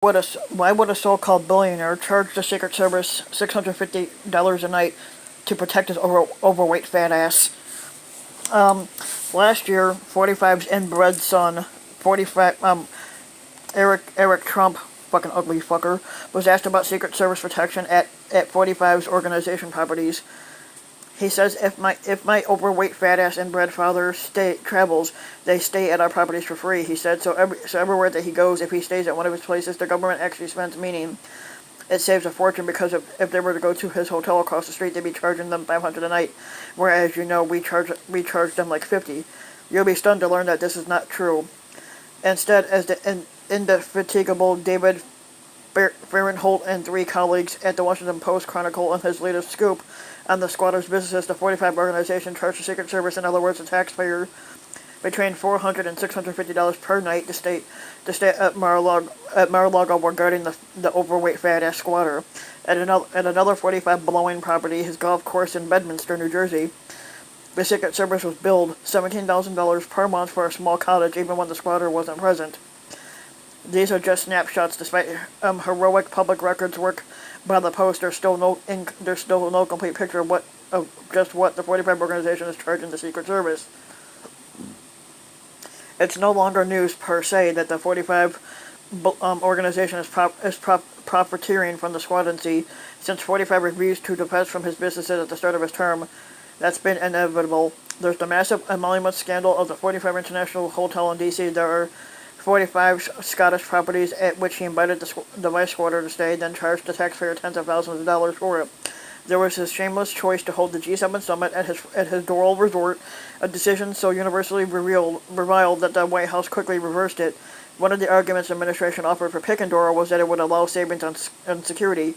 Why would a so-called billionaire charge the Secret Service $650 a night to protect his overweight fat ass? Last year, 45's inbred son, 45, Eric Trump, fucking ugly fucker, was asked about Secret Service protection at 45's organization properties. He says if my overweight fat ass inbred father travels, they stay at our properties for free. He said so everywhere that he goes, if he stays at one of his places, the government actually spends, meaning it saves a fortune, because if they were to go to his hotel across the street, they'd be charging them $500 a night, whereas we charge them like $50. You'll be stunned to learn that this is not true. Instead, as the indefatigable David Fahrenthold and three colleagues at the Washington Post chronicle in his latest scoop on the squatters' businesses, the 45 organization charged the Secret Service, in other words the taxpayer, between $400 and $650 per night to stay at Mar-a-Lago regarding the overweight fat ass squatter. At another 45 blowing property, his golf course in Bedminster, New Jersey, the Secret Service was billed $17,000 per month for a small cottage, even when the squatter wasn't present. These are just snapshots. Despite heroic public records work by the Post, there's still no complete picture of just what the 45 organization is charging the Secret Service. It's no longer news per se that the 45 organization is profiteering from the squattancy, since 45 refused to divest from his businesses at the start of his term. That's been inevitable. There's the massive emolument scandal of the 45 International Hotel in D.C. There are 45 Scottish properties at which he invited the vice squatter to stay, then charged the taxpayer tens of thousands of dollars for it. There was his shameless choice to hold the G7 summit at his Doral resort, a decision so universally reviled that the White House quickly reversed it. One of the arguments the administration offered for picking Doral was that it would allow savings on security.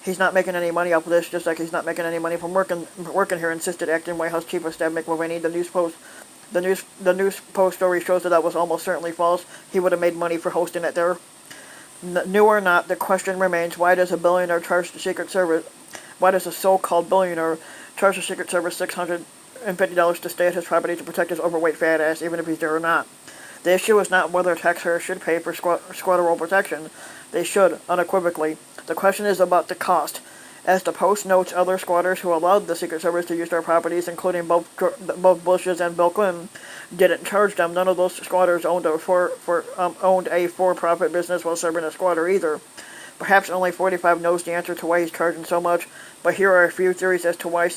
He's not making any money off of this, just like he's not making any money from working here, insisted acting White House Chief of Staff Mick Mulvaney. The News Post story shows that was almost certainly false. He would have made money for hosting it there. New or not, the question remains: why does a billionaire charge the Secret Service? Why does a so-called billionaire charge the Secret Service $650 to stay at his property to protect his overweight fat ass, even if he's there or not? The issue is not whether taxpayers should pay for squatter protection. They should, unequivocally. The question is about the cost. As the Post notes, other squatters who allowed the Secret Service to use their properties, including both Bush's and Bill Clinton, didn't charge them. None of those squatters owned a for-profit business while serving as squatter either. Perhaps only 45 knows the answer to why he's charging so much, but here are a few theories as to why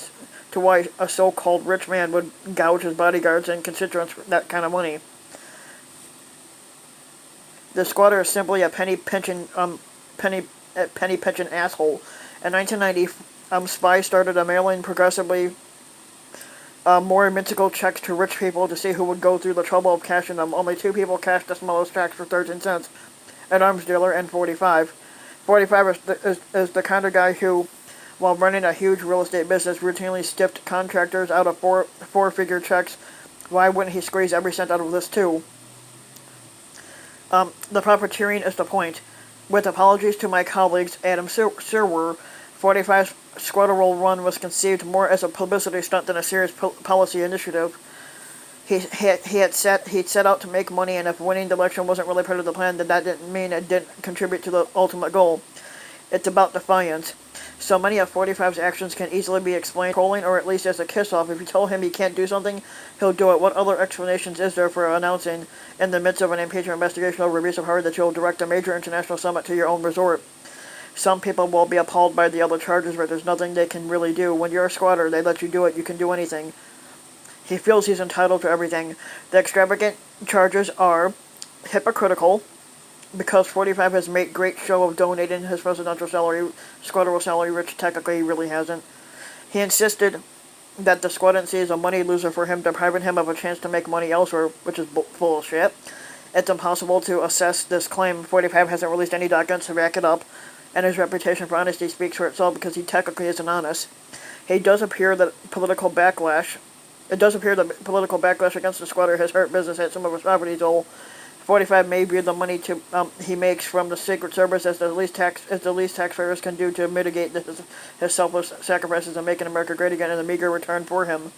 a so-called rich man would gouge his bodyguards and constituents for that kind of money. The squatter is simply a penny pinching asshole. In 1990, spies started mailing progressively more mythical checks to rich people to see who would go through the trouble of cashing them. Only two people cashed the smallest checks for 13 cents: an arms dealer and 45. 45 is the kind of guy who, while running a huge real estate business, routinely stiffed contractors out of four-figure checks. Why wouldn't he squeeze every cent out of this too? The profiteering is the point. With apologies to my colleagues, Adam Serwer, 45's squatterole run was conceived more as a publicity stunt than a serious policy initiative. He'd set out to make money, and if winning the election wasn't really part of the plan, then that didn't mean it didn't contribute to the ultimate goal. It's about defiance. So many of 45's actions can easily be explained trolling, or at least as a kiss-off. If you tell him he can't do something, he'll do it. What other explanations is there for announcing, in the midst of an impeachment investigation over abuse of power, that you'll direct a major international summit to your own resort? Some people will be appalled by the other charges, but there's nothing they can really do. When you're a squatter, they let you do it. You can do anything. He feels he's entitled to everything. The extravagant charges are hypocritical, because 45 has made great show of donating his presidential salary, squatterable salary, which technically he really hasn't. He insisted that the squattancy is a money loser for him, depriving him of a chance to make money elsewhere, which is full of shit. It's impossible to assess this claim. 45 hasn't released any documents to back it up, and his reputation for honesty speaks for itself because he technically isn't honest. It does appear that political backlash against the squatter has hurt business at some of his properties. 45 may view the money he makes from the Secret Service as the least taxpayers can do to mitigate his selfless sacrifices in making America great again, and a meager return for him.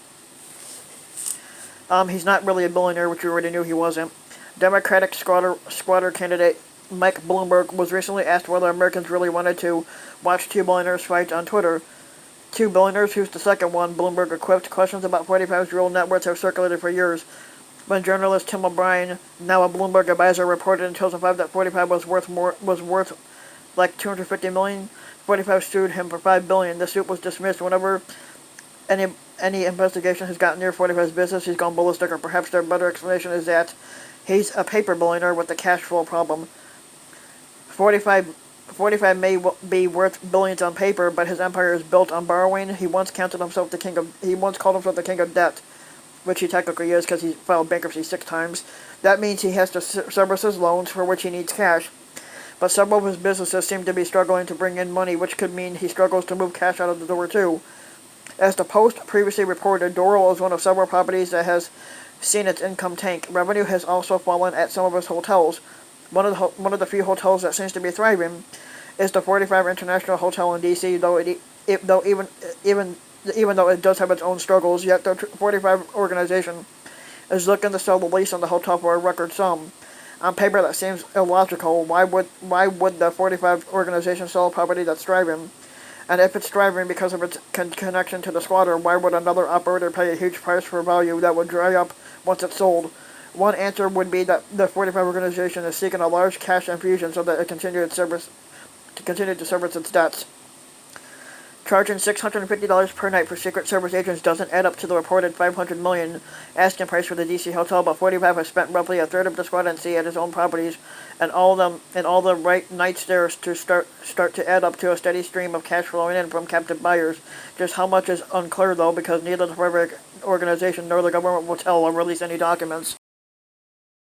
He's not really a billionaire, which you already knew he wasn't. Democratic squatter candidate Mike Bloomberg was recently asked whether Americans really wanted to watch two billionaires fight on Twitter. Two billionaires, who's the second one? Bloomberg equipped. Questions about 45's real net worth have circulated for years. When journalist Tim O'Brien, now a Bloomberg advisor, reported in 2005 that 45 was worth like $250 million, 45 sued him for $5 billion. The suit was dismissed. Whenever any investigation has gotten near 45's business, he's gone ballistic, or perhaps their better explanation is that he's a paper billionaire with a cash flow problem. 45 may be worth billions on paper, but his empire is built on borrowing. He once called himself the king of debt, which he technically is because he filed bankruptcy 6 times. That means he has to service his loans, for which he needs cash. But several of his businesses seem to be struggling to bring in money, which could mean he struggles to move cash out of the door too. As the Post previously reported, Doral is one of several properties that has seen its income tank. Revenue has also fallen at some of his hotels. One of the few hotels that seems to be thriving is the 45 International Hotel in D.C. Even though it does have its own struggles, yet the 45 organization is looking to sell the lease on the hotel for a record sum. On paper, that seems illogical. Why would the 45 organization sell a property that's thriving? And if it's thriving because of its connection to the squatter, why would another operator pay a huge price for value that would dry up once it's sold? One answer would be that the 45 organization is seeking a large cash infusion so that it continue to service its debts. Charging $650 per night for Secret Service agents doesn't add up to the reported $500 million asking price for the D.C. hotel, but 45 has spent roughly a third of the squadroncy at his own properties, and all the right nights there to start to add up to a steady stream of cash flowing in from captive buyers. Just how much is unclear though, because neither the 45 organization nor the government will tell or release any documents.